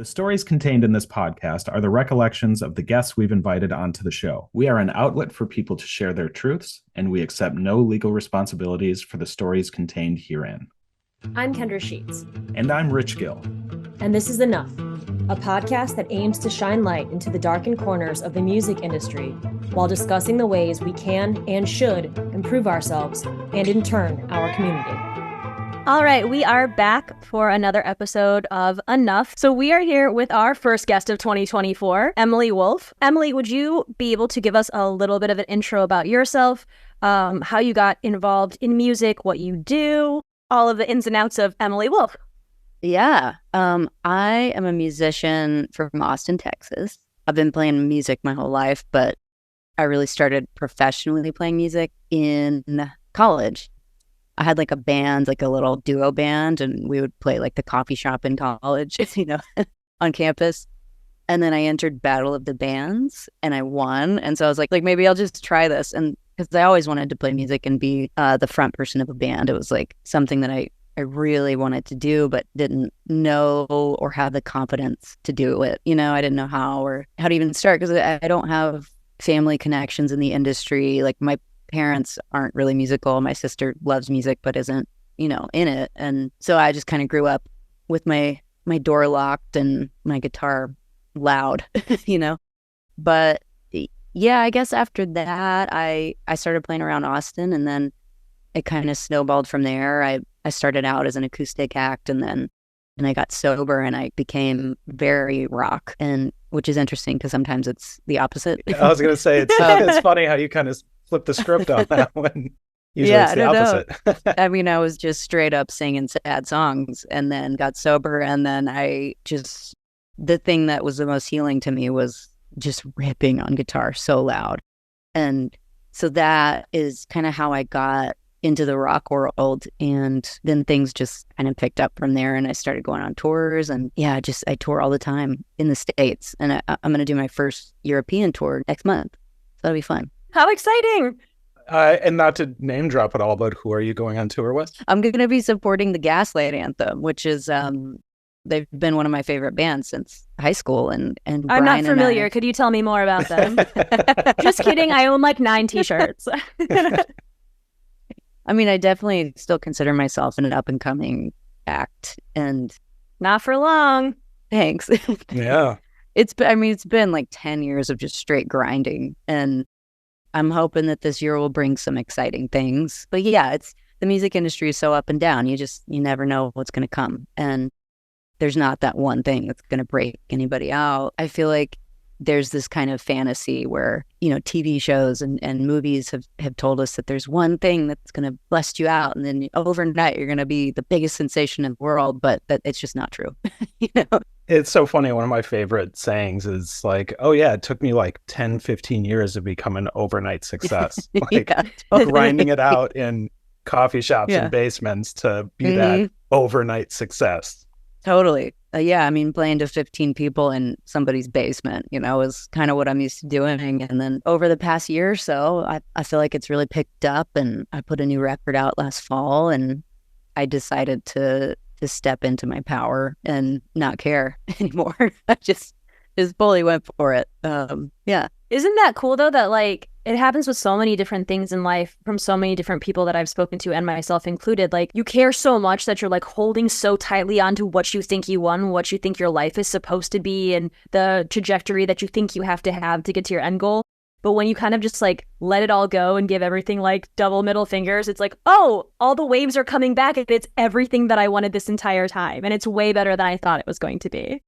The stories contained in this podcast are the recollections of the guests we've invited onto the show. We are an outlet for people to share their truths, and we accept no legal responsibilities for the stories contained herein. I'm Kendra Sheets. And I'm Rich Gill. And this is Enough, a podcast that aims to shine light into the darkened corners of the music industry while discussing the ways we can and should improve ourselves and, in turn, our community. All right, we are back for another episode of Enough. So we are here with our first guest of 2024, Emily Wolfe. Emily, would you be able to give us a little bit of an intro about yourself, how you got involved in music, what you do, all of the ins and outs of Emily Wolfe? Yeah, I am a musician from Austin, Texas. I've been playing music my whole life, but I really started professionally playing music in college. I had like a band, like a little duo band, and we would play like the coffee shop in college, on campus. And then I entered Battle of the Bands and I won. And so I was like maybe I'll just try this. And because I always wanted to play music and be the front person of a band. It was like something that I really wanted to do, but didn't know or have the confidence to do it. I didn't know how to even start because I don't have family connections in the industry. Like my parents aren't really musical. My sister loves music, but isn't, in it. And so I just kind of grew up with my door locked and my guitar loud, But yeah, I guess after that, I started playing around Austin, and then it kind of snowballed from there. I started out as an acoustic act, and I got sober and I became very rock, and which is interesting because sometimes it's the opposite. I was going to say, it's funny how you kind of flip the script on that one. Usually it's the opposite. I mean, I was just straight up singing sad songs and then got sober. And then the thing that was the most healing to me was just ripping on guitar so loud. And so that is kind of how I got into the rock world. And then things just kind of picked up from there. And I started going on tours. And yeah, I tour all the time in the States. And I'm going to do my first European tour next month. So that'll be fun. How exciting. And not to name drop at all, but who are you going on tour with? I'm going to be supporting the Gaslight Anthem, which is, they've been one of my favorite bands since high school. And I'm Brian not familiar. Could you tell me more about them? Just kidding. I own like 9 t-shirts. I mean, I definitely still consider myself an up and coming act, and not for long. Thanks. Yeah. It's been like 10 years of just straight grinding, and I'm hoping that this year will bring some exciting things. But yeah, the music industry is so up and down. You never know what's going to come. And there's not that one thing that's going to break anybody out. I feel like there's this kind of fantasy where, TV shows and movies have told us that there's one thing that's going to blast you out. And then overnight, you're going to be the biggest sensation in the world. But it's just not true. It's so funny. One of my favorite sayings is like, oh yeah, it took me like 10, 15 years to become an overnight success. Like Yeah, totally. grinding it out in coffee shops and basements to be that overnight success. Totally. Yeah, I mean, playing to 15 people in somebody's basement, is kind of what I'm used to doing. And then over the past year or so, I feel like it's really picked up, and I put a new record out last fall, and I decided to step into my power and not care anymore. I just fully went for it. Yeah. Isn't that cool though, that like it happens with so many different things in life from so many different people that I've spoken to, and myself included. Like you care so much that you're like holding so tightly onto what you think you want, what you think your life is supposed to be, and the trajectory that you think you have to get to your end goal. But when you kind of just like let it all go and give everything like double middle fingers, it's like, oh, all the waves are coming back and it's everything that I wanted this entire time. And it's way better than I thought it was going to be.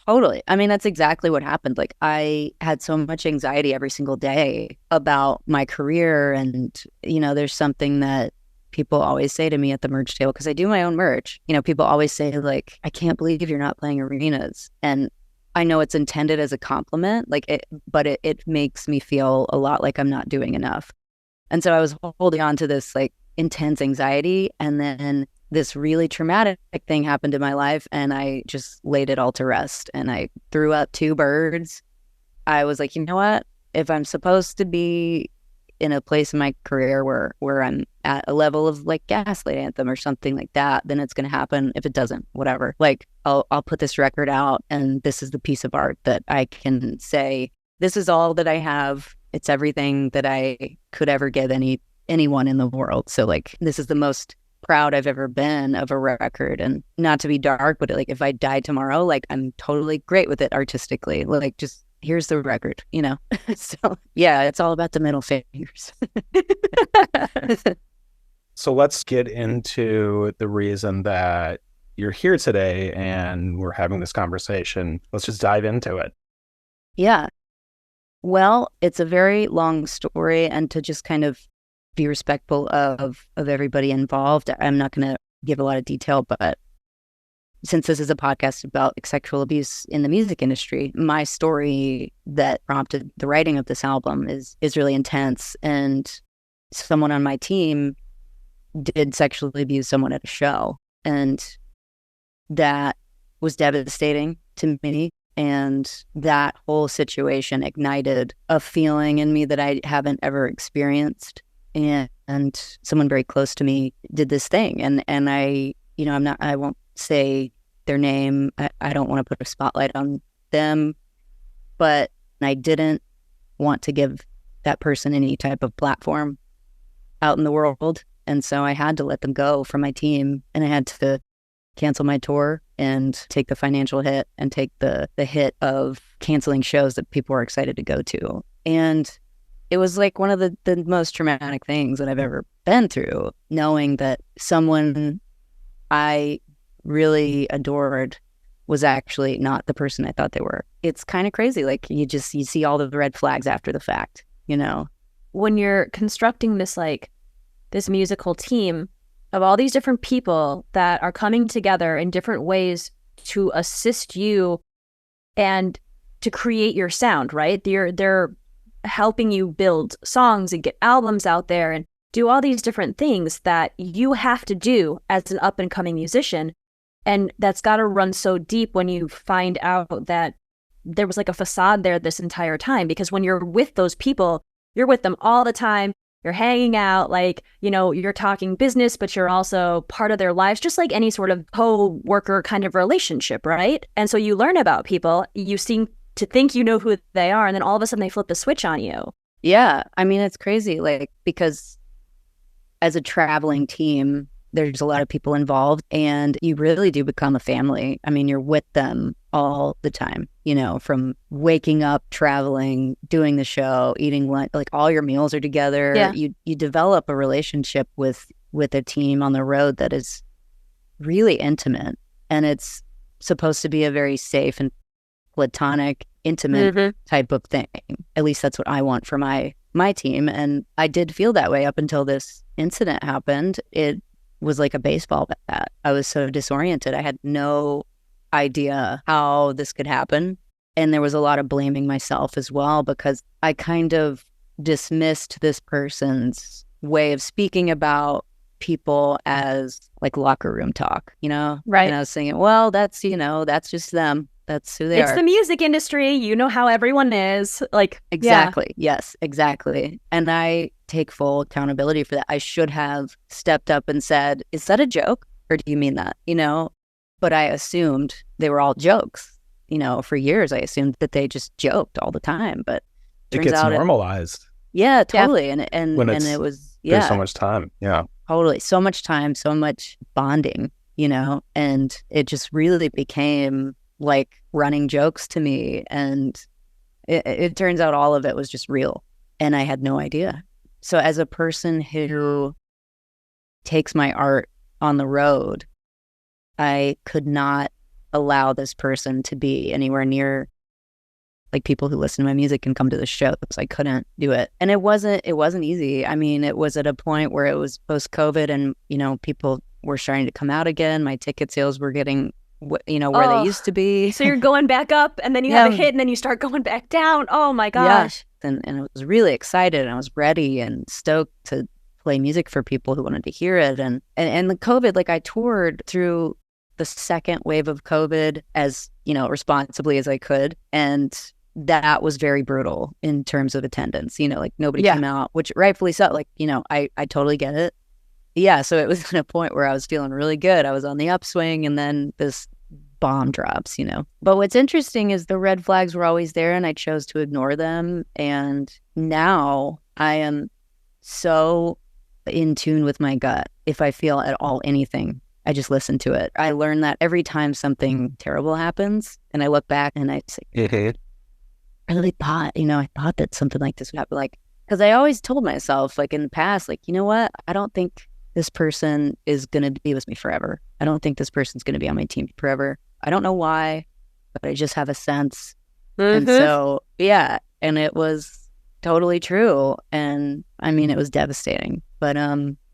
Totally. I mean, that's exactly what happened. Like I had so much anxiety every single day about my career. And, there's something that people always say to me at the merch table, because I do my own merch. People always say like, I can't believe you're not playing arenas. And I know it's intended as a compliment, but it makes me feel a lot like I'm not doing enough. And so I was holding on to this like intense anxiety, and then this really traumatic thing happened in my life, and I just laid it all to rest, and I threw up 2 birds. I was like, you know what? If I'm supposed to be in a place in my career where I'm at a level of like Gaslight Anthem or something like that, then it's going to happen. If it doesn't, whatever. Like I'll put this record out, and this is the piece of art that I can say, this is all that I have. It's everything that I could ever give anyone in the world. So like, this is the most proud I've ever been of a record. And not to be dark, but like if I die tomorrow, like I'm totally great with it artistically. Like just here's the record, you know? So yeah, it's all about the middle fingers. So let's get into the reason that you're here today and we're having this conversation. Let's just dive into it. Yeah. Well, it's a very long story, and to just kind of be respectful of everybody involved, I'm not going to give a lot of detail, but since this is a podcast about sexual abuse in the music industry, my story that prompted the writing of this album is really intense. And someone on my team did sexually abuse someone at a show, and that was devastating to me. And that whole situation ignited a feeling in me that I haven't ever experienced. And someone very close to me did this thing. And I, you know, I won't say their name. I don't want to put a spotlight on them, but I didn't want to give that person any type of platform out in the world. And so I had to let them go from my team, and I had to cancel my tour and take the financial hit and take the hit of canceling shows that people were excited to go to. And it was like one of the most traumatic things that I've ever been through, knowing that someone I really adored was actually not the person I thought they were. It's kind of crazy. Like you see all the red flags after the fact, you know? When you're constructing this musical team of all these different people that are coming together in different ways to assist you and to create your sound, right? They're helping you build songs and get albums out there and do all these different things that you have to do as an up-and-coming musician. And that's got to run so deep when you find out that there was like a facade there this entire time. Because when you're with those people, you're with them all the time. You're hanging out, like, you know, you're talking business, but you're also part of their lives, just like any sort of co-worker kind of relationship, right? And so you learn about people, you seem to think you know who they are, and then all of a sudden they flip the switch on you. Yeah. I mean, it's crazy, like, because as a traveling team, there's a lot of people involved, and you really do become a family. I mean, you're with them all the time, you know, from waking up, traveling, doing the show, eating lunch, like all your meals are together. Yeah. You develop a relationship with a team on the road that is really intimate, and it's supposed to be a very safe and platonic, intimate type of thing. At least that's what I want for my team. And I did feel that way up until this incident happened. It was like a baseball bat. I was so disoriented. I had no idea how this could happen. And there was a lot of blaming myself as well, because I kind of dismissed this person's way of speaking about people as like locker room talk, you know? Right. And I was thinking, well, that's, you know, that's just them. That's who they are. It's the music industry. You know how everyone is. Like, exactly. Yeah. Yes, exactly. And I take full accountability for that. I should have stepped up and said, is that a joke? Or do you mean that? You know? But I assumed they were all jokes. You know, for years, I assumed that they just joked all the time. But it gets normalized. Yeah, totally. And when it was, there's so much time. Yeah. Totally. So much time, so much bonding, you know? And it just really became like running jokes to me. And it turns out all of it was just real. And I had no idea. So as a person who takes my art on the road, I could not allow this person to be anywhere near like people who listen to my music and come to the shows. I couldn't do it. And it wasn't easy. I mean, it was at a point where it was post-COVID and, you know, people were starting to come out again. My ticket sales were getting, you know, where they used to be. So you're going back up and then you have a hit and then you start going back down. Oh my gosh. Yeah. And I was really excited and I was ready and stoked to play music for people who wanted to hear it. And the COVID, like I toured through the second wave of COVID as, you know, responsibly as I could. And that was very brutal in terms of attendance. Like nobody Yeah. came out, which rightfully so. Like, I totally get it. Yeah. So it was at a point where I was feeling really good. I was on the upswing, and then this bomb drops. But what's interesting is the red flags were always there, and I chose to ignore them. And now I am so in tune with my gut. If I feel at all anything, I just listen to it. I learned that every time something terrible happens, and I look back and I say, I really thought, I thought that something like this would happen. Like, because I always told myself, like in the past, like, you know what? I don't think this person is going to be with me forever. I don't think this person's going to be on my team forever. I don't know why, but I just have a sense. And so, yeah, and it was totally true. And I mean, it was devastating. But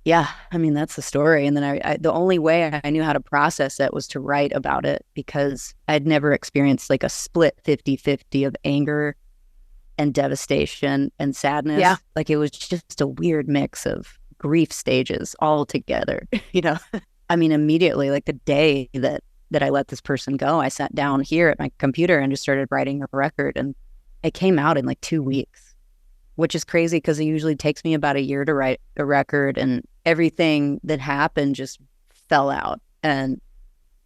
yeah, I mean, that's the story. And then I the only way I knew how to process it was to write about it, because I'd never experienced like a split 50-50 of anger and devastation and sadness. Yeah. Like it was just a weird mix of grief stages all together, I mean, immediately, like the day that I let this person go, I sat down here at my computer and just started writing a record, and it came out in like 2 weeks, which is crazy because it usually takes me about a year to write a record, and everything that happened just fell out. And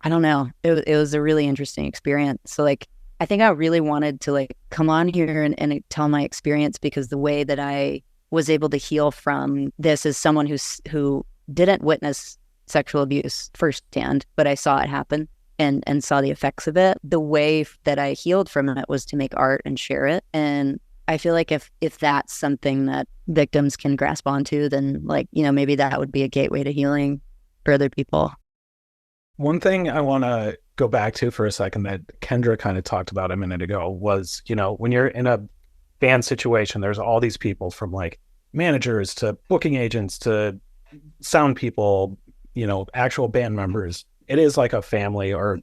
I don't know, it was a really interesting experience. So like, I think I really wanted to like come on here and tell my experience, because the way that I was able to heal from this is someone who didn't witness sexual abuse firsthand, but I saw it happen and saw the effects of it. The way that I healed from it was to make art and share it. And I feel like if that's something that victims can grasp onto, then like, maybe that would be a gateway to healing for other people. One thing I want to go back to for a second that Kendra kind of talked about a minute ago was, when you're in a band situation, there's all these people from like managers to booking agents to sound people, actual band members. It is like a family or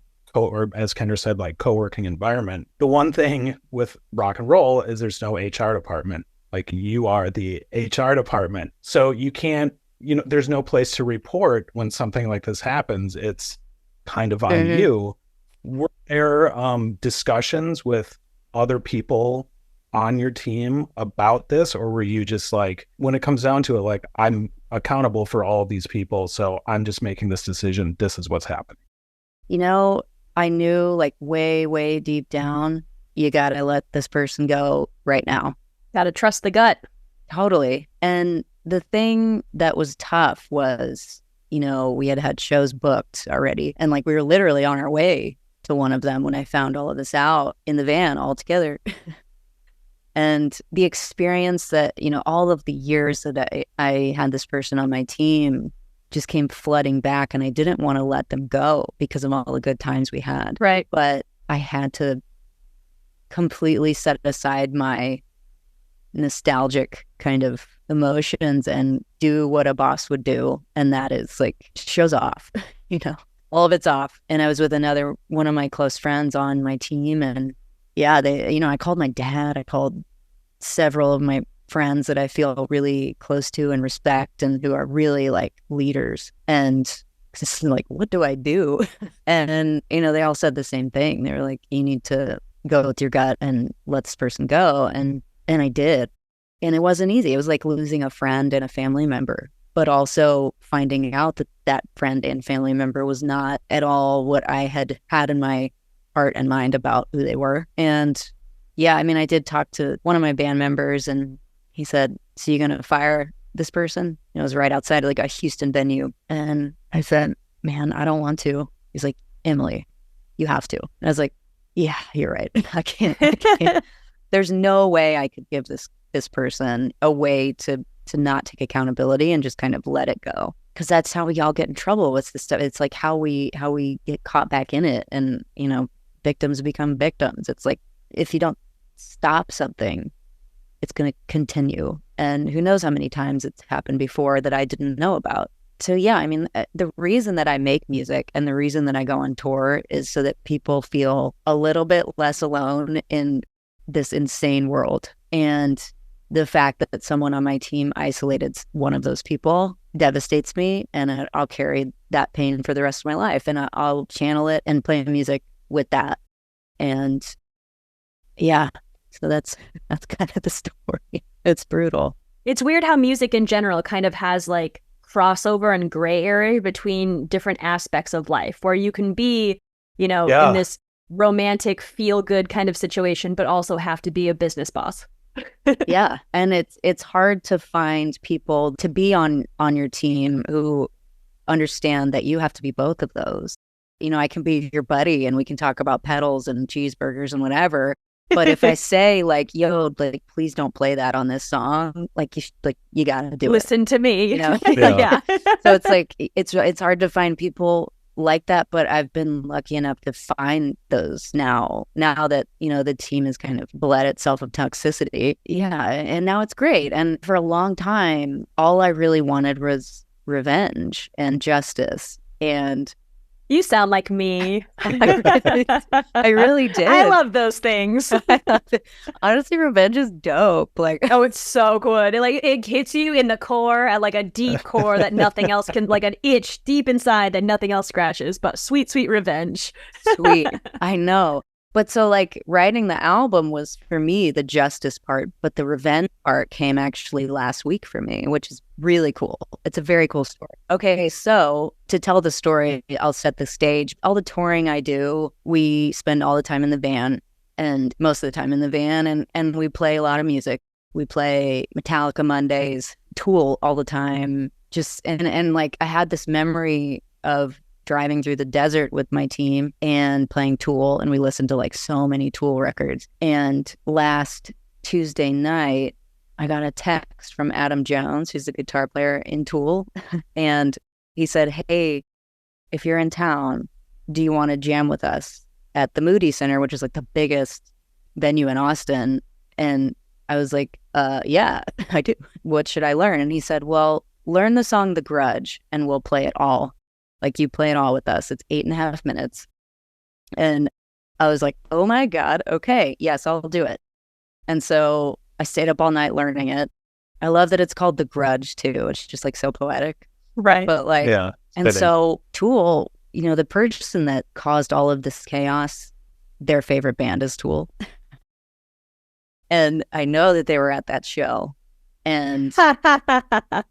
as Kendra said, like co-working environment. The one thing with rock and roll is there's no HR department. Like you are the HR department. So you can't, there's no place to report when something like this happens. It's kind of on you. Were there discussions with other people on your team about this? Or were you just like, when it comes down to it, like, I'm accountable for all of these people, so I'm just making this decision. This is what's happening. I knew like way, way deep down, you got to let this person go right now. Got to trust the gut. Totally. And the thing that was tough was, we had shows booked already. And like, we were literally on our way to one of them when I found all of this out in the van all together. And the experience that, all of the years that I had this person on my team just came flooding back, and I didn't want to let them go because of all the good times we had. Right. But I had to completely set aside my nostalgic kind of emotions and do what a boss would do. And that is like, shows off, all of it's off. And I was with one of my close friends on my team, and yeah, I called my dad. I called several of my friends that I feel really close to and respect, and who are really like leaders. And just like, what do I do? And, they all said the same thing. They were like, you need to go with your gut and let this person go. And I did. And it wasn't easy. It was like losing a friend and a family member, but also finding out that friend and family member was not at all what I had in my heart and mind about who they were. And yeah, I mean, I did talk to one of my band members, and he said, so you're going to fire this person? It was right outside of like a Houston venue. And I said, man, I don't want to. He's like, Emily, you have to. And I was like, yeah, you're right. I can't. There's no way I could give this person a way to not take accountability and just kind of let it go. Because that's how we all get in trouble with this stuff. It's like how we get caught back in it. And, victims become victims. It's like, if you don't stop something, it's going to continue. And who knows how many times it's happened before that I didn't know about. So yeah, I mean, the reason that I make music and the reason that I go on tour is so that people feel a little bit less alone in this insane world. And the fact that someone on my team isolated one of those people devastates me, and I'll carry that pain for the rest of my life, and I'll channel it and play music with that. And yeah, So that's kind of the story. It's brutal. It's weird how music in general kind of has like crossover and gray area between different aspects of life, where you can be, in this romantic feel good kind of situation, but also have to be a business boss. Yeah. And it's hard to find people to be on your team who understand that you have to be both of those. I can be your buddy and we can talk about pedals and cheeseburgers and whatever. But if I say like, yo, like, please don't play that on this song, like you gotta do Listen to me. Yeah. So it's like, it's hard to find people like that, but I've been lucky enough to find those now that, the team has kind of bled itself of toxicity. Yeah. And now it's great. And for a long time, all I really wanted was revenge and justice. And you sound like me. I really did. I love those things. Honestly, revenge is dope. Like, oh, it's so good. It hits you in the core at like a deep core that nothing else can, like an itch deep inside that nothing else scratches. But sweet, sweet revenge. Sweet. I know. But so like writing the album was for me the justice part, but the revenge part came actually last week for me, which is really cool. It's a very cool story. Okay, so to tell the story, I'll set the stage. All the touring I do, we spend all the time in the van, and most of the time in the van, and we play a lot of music. We play Metallica Mondays, Tool all the time. Just and like I had this memory of driving through the desert with my team and playing Tool, and we listened to like so many Tool records. And last Tuesday night, I got a text from Adam Jones, who's a guitar player in Tool, and he said, "Hey, if you're in town, do you want to jam with us at the Moody Center, which is like the biggest venue in Austin?" And I was like, yeah, I do. What should I learn? And he said, well, learn the song The Grudge and we'll play it all. Like, you play it all with us. It's 8.5 minutes. And I was like, oh my God, okay, yes, I'll do it. And so I stayed up all night learning it. I love that it's called The Grudge too. It's just like so poetic. Right. But like, yeah, and so Tool, the person that caused all of this chaos, their favorite band is Tool. And I know that they were at that show. And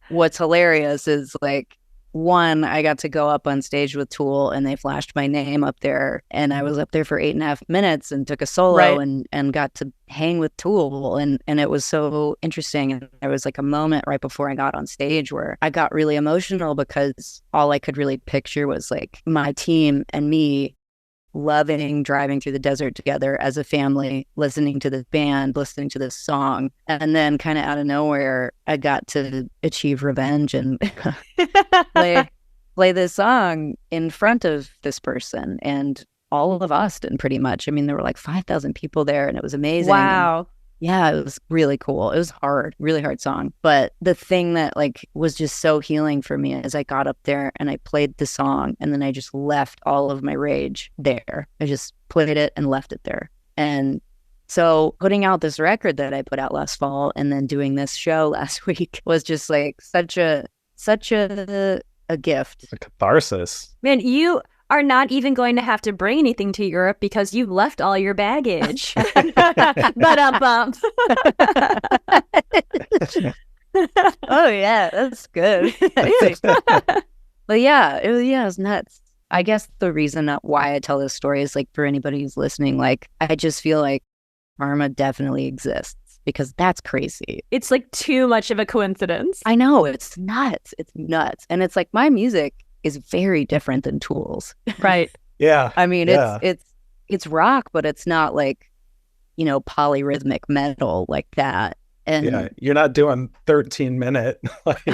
what's hilarious is like, one, I got to go up on stage with Tool and they flashed my name up there, and I was up there for 8.5 minutes and took a solo, right, and got to hang with Tool, and it was so interesting. And there was like a moment right before I got on stage where I got really emotional because all I could really picture was like my team and me loving driving through the desert together as a family, listening to this band, listening to this song. And then kind of out of nowhere, I got to achieve revenge and play this song in front of this person and all of Austin, pretty much. I mean, there were like 5,000 people there, and it was amazing. Wow. And yeah, it was really cool. It was hard, really hard song. But the thing that like was just so healing for me is I got up there and I played the song, and then I just left all of my rage there. I just played it and left it there. And so putting out this record that I put out last fall and then doing this show last week was just like such a gift. It's a catharsis. Man, you are not even going to have to bring anything to Europe because you've left all your baggage. But oh yeah, that's good. But yeah, it was nuts. I guess the reason why I tell this story is like for anybody who's listening, like I just feel like karma definitely exists, because that's crazy. It's like too much of a coincidence. I know, it's nuts. It's nuts. And it's like my music is very different than Tool's. Right. Yeah. I mean, it's rock, but it's not like, polyrhythmic metal like that. And yeah, you're not doing 13-minute like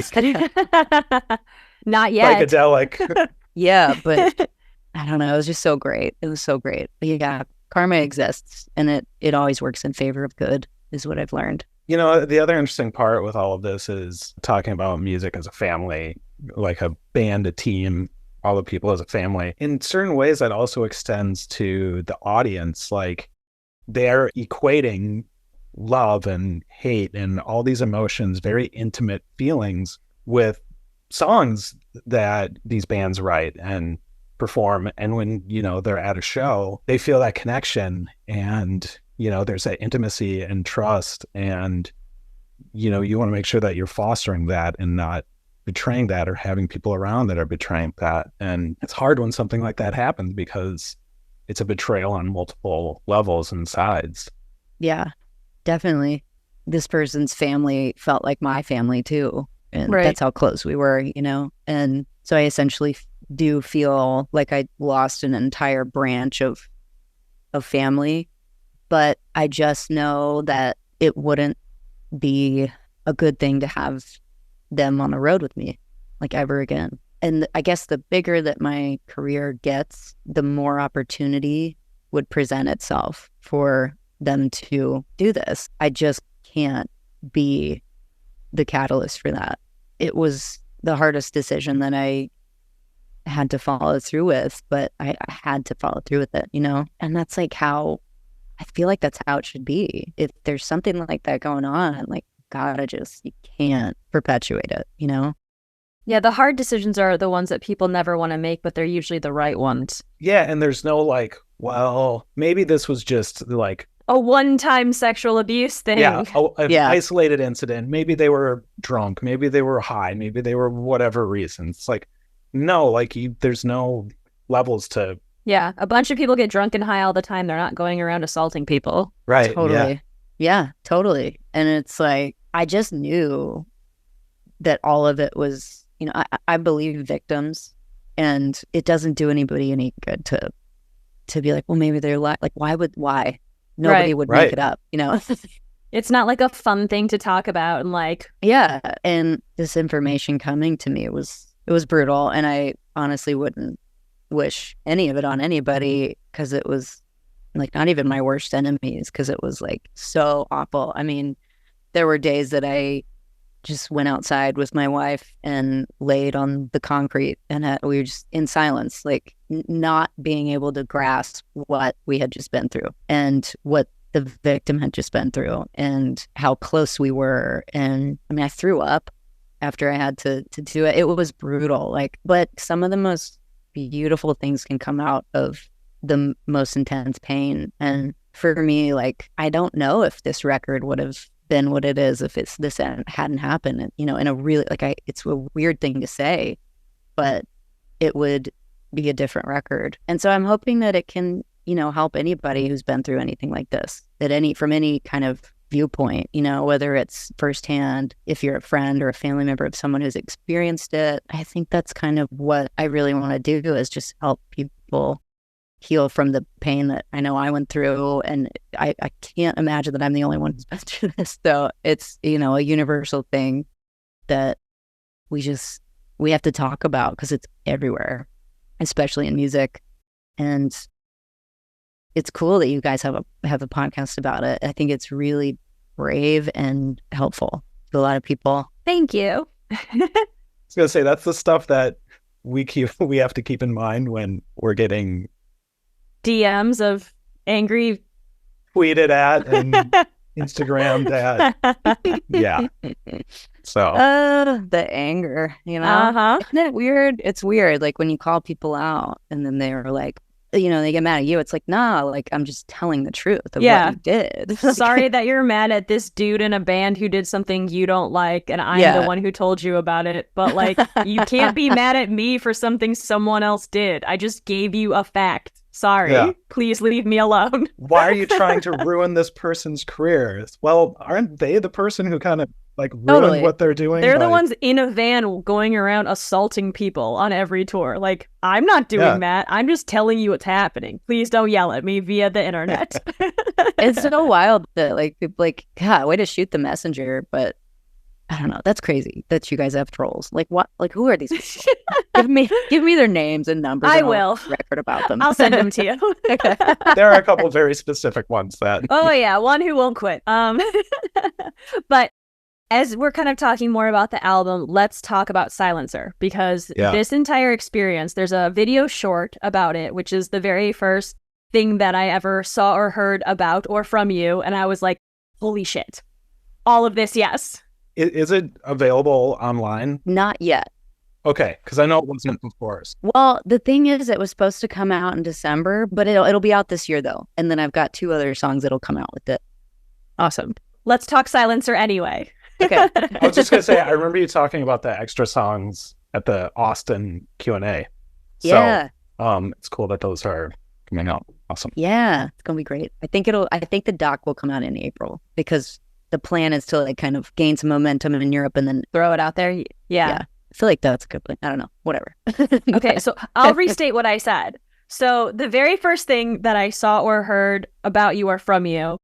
not yet. Psychedelic. Yeah, but I don't know. It was just so great. It was so great. But yeah, karma exists, and it always works in favor of good, is what I've learned. The other interesting part with all of this is talking about music as a family, like a band, a team, all the people as a family. In certain ways, that also extends to the audience. Like, they're equating love and hate and all these emotions, very intimate feelings, with songs that these bands write and perform, and when, you know, they're at a show, they feel that connection, and, you know, there's that intimacy and trust, and, you know, you want to make sure that you're fostering that and not betraying that or having people around that are betraying that. And it's hard when something like that happens because it's a betrayal on multiple levels and sides. Yeah, definitely. This person's family felt like my family too. And Right. that's how close we were, you know? And so I essentially do feel like I lost an entire branch of family, but I just know that it wouldn't be a good thing to have them on the road with me like ever again. And I guess the bigger that my career gets, the more opportunity would present itself for them to do this. I just can't be the catalyst for that. It was the hardest decision that I had to follow through with, but I had to follow through with it, you know? And that's like how I feel like that's how it should be. If there's something like that going on, like, you can't perpetuate it, you know? Yeah, the hard decisions are the ones that people never want to make, but they're usually the right ones. Yeah, and there's no like, well, maybe this was just like A one-time sexual abuse thing. an Yeah. isolated incident. Maybe they were drunk, maybe they were high, maybe they were whatever reasons. It's like, no, like there's no levels to. Yeah, a bunch of people get drunk and high all the time. They're not going around assaulting people. Right. Totally. Yeah, totally. And it's like, I just knew that all of it was, you know, I believe victims, and it doesn't do anybody any good to be like, well, maybe they're like, why? Nobody would Right. make it up, you know? It's not like a fun thing to talk about and like, Yeah. And this information coming to me, it was brutal. And I honestly wouldn't wish any of it on anybody, because it was like not even my worst enemies, because it was like so awful. I mean, there were days that I just went outside with my wife and laid on the concrete, and we were just in silence, like not being able to grasp what we had just been through and what the victim had just been through and how close we were. And I mean, I threw up after I had to do it. It was brutal, like, but some of the most beautiful things can come out of the most intense pain. And for me, like, I don't know if this record would have been what it is if this hadn't happened. And, you know, in a really, like, it's a weird thing to say, but it would be a different record. And so I'm hoping that it can, you know, help anybody who's been through anything like this, from any kind of viewpoint, you know, whether it's firsthand, if you're a friend or a family member of someone who's experienced it. I think that's kind of what I really want to do, is just help people heal from the pain that I know I went through. And I can't imagine that I'm the only one who's been through this. So it's, you know, a universal thing that we have to talk about, because it's everywhere, especially in music. And it's cool that you guys have a podcast about it. I think it's really brave and helpful to a lot of people. thank you. I was gonna say, that's the stuff that we have to keep in mind when we're getting DMs of angry. tweeted at and Instagrammed at. Yeah. So The anger, you know? Uh-huh. Isn't it weird? It's weird. Like when you call people out and then they're like, you know, they get mad at you. It's like, nah, like I'm just telling the truth of Yeah. what you did. Sorry that you're mad at this dude in a band who did something you don't like, and I'm Yeah. the one who told you about it. But like, you can't be mad at me for something someone else did. I just gave you a fact. Sorry. Yeah. Please leave me alone. why are you trying to ruin this person's career? Well, aren't they the person who kind of like ruined Totally. what they're doing? They're the by- ones in a van going around assaulting people on every tour. Like, I'm not doing Yeah. that. I'm just telling you what's happening. Please don't yell at me via the internet. It's so wild that like, God, way to shoot the messenger. But I don't know. That's crazy that you guys have trolls. Like what? Like who are these people? give me their names and numbers. I and I'll will. record about them. I'll send them to you. There are a couple of very specific ones that Oh yeah, one who won't quit. But as we're kind of talking more about the album, let's talk about Silencer, because Yeah. this entire experience, there's a video short about it, which is the very first thing that I ever saw or heard about or from you, and I was like, holy shit. All of this, yes. is it available online? Not yet. Okay, because I know it wasn't before. Well, the thing is, it was supposed to come out in December, but it'll be out this year though. And then I've got 2 other songs that'll come out with it. Awesome. Let's talk Silencer anyway. Okay. I was just gonna say, I remember you talking about the extra songs at the Austin Q&A. So, Yeah. it's cool that those are coming out. Awesome. Yeah, it's gonna be great. I think the doc will come out in April because the plan is to like kind of gain some momentum in Europe and then Throw it out there. Yeah. I feel like that's a good plan. I don't know. Whatever. Okay, so I'll restate what I said. So the very first thing that I saw or heard about you or from you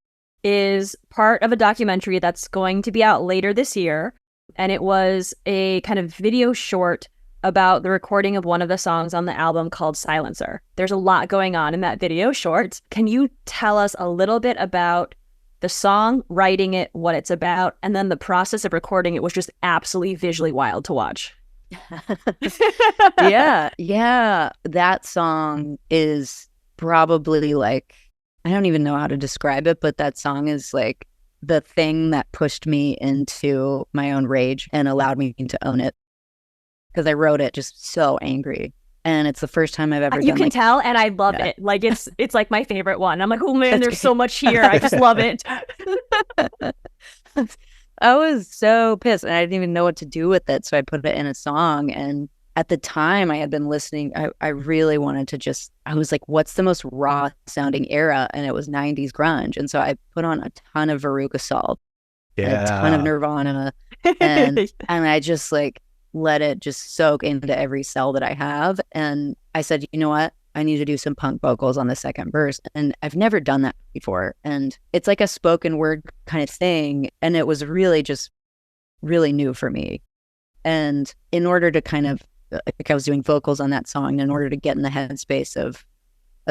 is part of a documentary that's going to be out later this year. And it was a kind of video short about the recording of one of the songs on the album called Silencer. There's a lot going on in that video short. Can you tell us a little bit about the song, writing it, what it's about, and then the process of recording it was just absolutely visually wild to watch? Yeah. That song is probably like, I don't even know how to describe it, but that song is like the thing that pushed me into my own rage and allowed me to own it. Because I wrote it just so angry. And it's the first time I've ever You done can like, tell, and I love it. Like it's like my favorite one. I'm like, oh man, there's so much here. I just love it. I was so pissed and I didn't even know what to do with it. So I put it in a song. And at the time I had been listening, I really wanted to just, I was like, what's the most raw sounding era? And it was 90s grunge. And so I put on a ton of Veruca Salt, a ton of Nirvana, and I just like let it just soak into every cell that I have. And I said, you know what? I need to do some punk vocals on the second verse. And I've never done that before. And it's like a spoken word kind of thing. And it was really just really new for me. And in order to kind of, like I was doing vocals on that song, in order to get in the headspace of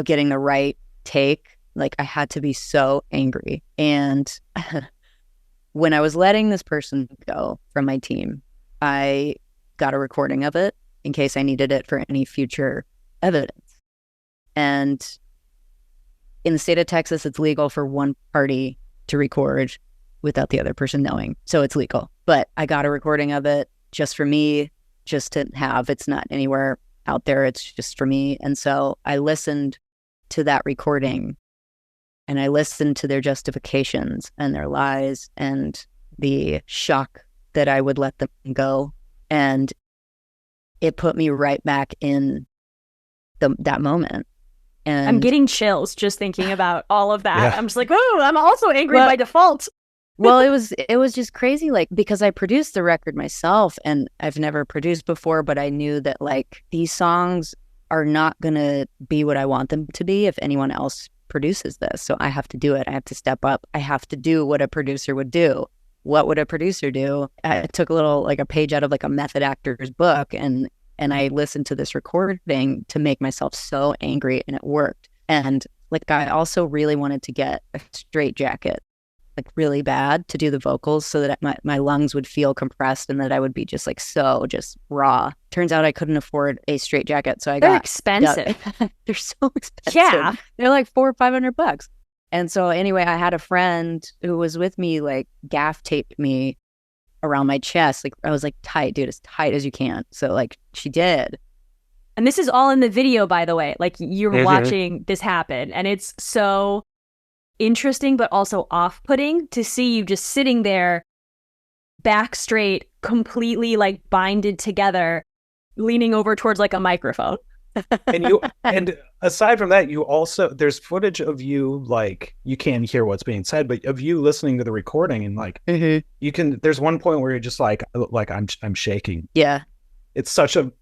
getting the right take, like I had to be so angry. And when I was letting this person go from my team, I got a recording of it in case I needed it for any future evidence. And in the state of Texas, it's legal for one party to record without the other person knowing. So it's legal. But I got a recording of it just for me, just to have. It's not anywhere out there. It's just for me. And so I listened to that recording and I listened to their justifications and their lies and the shock that I would let them go. And it put me right back in that moment. And I'm getting chills just thinking about all of that. Yeah. I'm just like, oh, I'm also angry by default. Well, it was just crazy, like, because I produced the record myself and I've never produced before, but I knew that like these songs are not gonna be what I want them to be if anyone else produces this. So I have to do it. I have to step up. I have to do what a producer would do. What would a producer do? I took a page out of like a method actor's book and I listened to this recording to make myself so angry, and it worked. And like I also really wanted to get a straight jacket, like really bad, to do the vocals so that my lungs would feel compressed and that I would be just like so just raw. Turns out I couldn't afford a straight jacket, so They're expensive. They're so expensive. Yeah. They're like $400 or $500. And so anyway, I had a friend who was with me, like gaff taped me around my chest. Like I was like, tight, dude, as tight as you can. So like she did. And this is all in the video, by the way. Like you're watching this happen. And it's so interesting, but also off-putting to see you just sitting there, back straight, completely like binded together, leaning over towards like a microphone. And aside from that, you also, there's footage of you, like you can't hear what's being said, but of you listening to the recording and like you can, there's one point where you're just like I'm shaking. Yeah. It's such a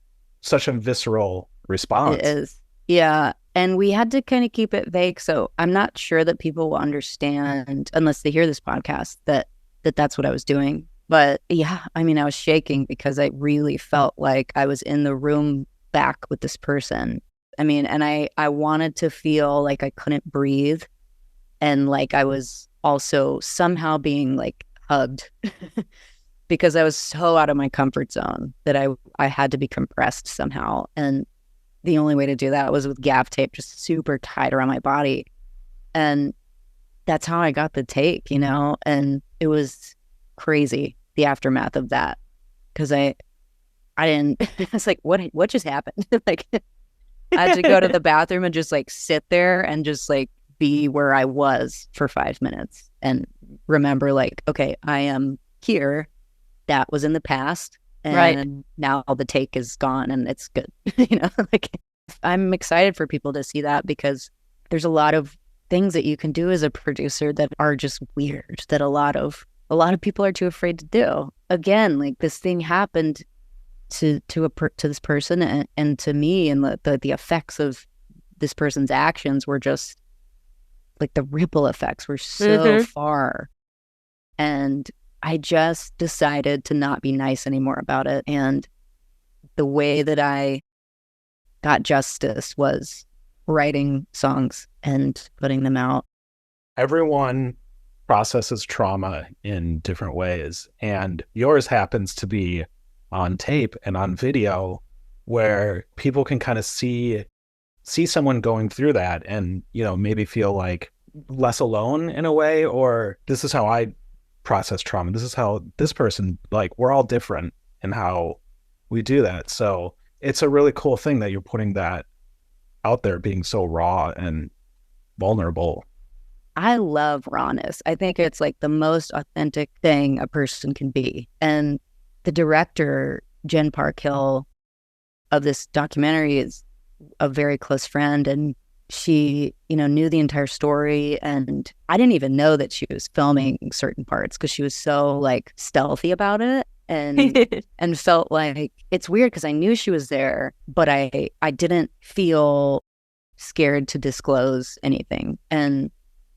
visceral response. It is. Yeah. And we had to kind of keep it vague. So I'm not sure that people will understand unless they hear this podcast that's what I was doing. But yeah, I mean, I was shaking because I really felt like I was in the room back with this person. I mean, and I wanted to feel like I couldn't breathe and like I was also somehow being like hugged because I was so out of my comfort zone that I had to be compressed somehow. And the only way to do that was with gaff tape just super tight around my body. And that's how I got the take, you know? And it was crazy, the aftermath of that, because I didn't, it's like, what just happened? Like, I had to go to the bathroom and just like sit there and just like be where I was for 5 minutes and remember like, okay, I am here. That was in the past. And Right. now the take is gone and it's good. You know, like I'm excited for people to see that because there's a lot of things that you can do as a producer that are just weird that a lot of people are too afraid to do. Again, like this thing happened to this person and to me, and the effects of this person's actions were just like the ripple effects were so far. And I just decided to not be nice anymore about it. And the way that I got justice was writing songs and putting them out. Everyone processes trauma in different ways, and yours happens to be on tape and on video where people can kind of see someone going through that and, you know, maybe feel like less alone in a way, or this is how I process trauma. This is how this person, like, we're all different in how we do that. So it's a really cool thing that you're putting that out there, being so raw and vulnerable. I love rawness. I think it's like the most authentic thing a person can be. And the director, Jen Parkhill, of this documentary is a very close friend, and she, you know, knew the entire story. And I didn't even know that she was filming certain parts because she was so like stealthy about it, and felt like it's weird because I knew she was there, but I didn't feel scared to disclose anything. And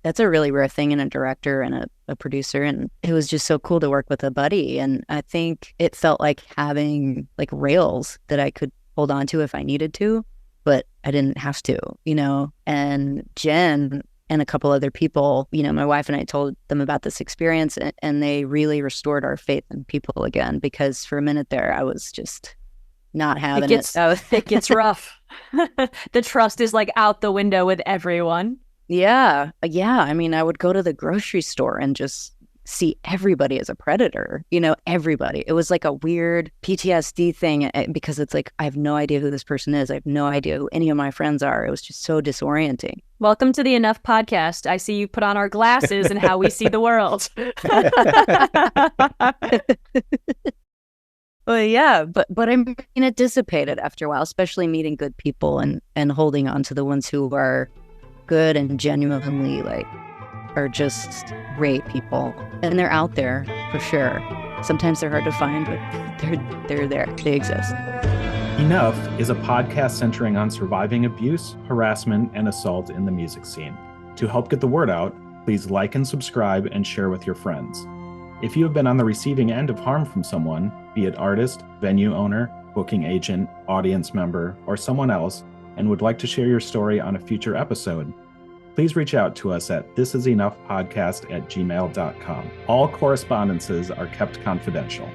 that's a really rare thing in a director and a producer. And it was just so cool to work with a buddy. And I think it felt like having like rails that I could hold on to if I needed to, but I didn't have to, you know. And Jen and a couple other people, you know, my wife and I told them about this experience, and they really restored our faith in people again, because for a minute there, I was just not having it. It gets rough. The trust is like out the window with everyone. Yeah. I mean, I would go to the grocery store and just see everybody as a predator, you know, everybody. It was like a weird PTSD thing because it's like, I have no idea who this person is. I have no idea who any of my friends are. It was just so disorienting. Welcome to the Enough podcast. I see you put on our glasses and how we see the world. Well, yeah, but I mean, it dissipated after a while, especially meeting good people and holding on to the ones who are good and genuinely like are just great people, and they're out there for sure. Sometimes they're hard to find, but they're there. They exist. Enough is a podcast centering on surviving abuse, harassment, and assault in the music scene. To help get the word out, please like and subscribe and share with your friends. If you have been on the receiving end of harm from someone, be it artist, venue owner, booking agent, audience member, or someone else, and would like to share your story on a future episode, please reach out to us at thisisenoughpodcast@gmail.com. All correspondences are kept confidential.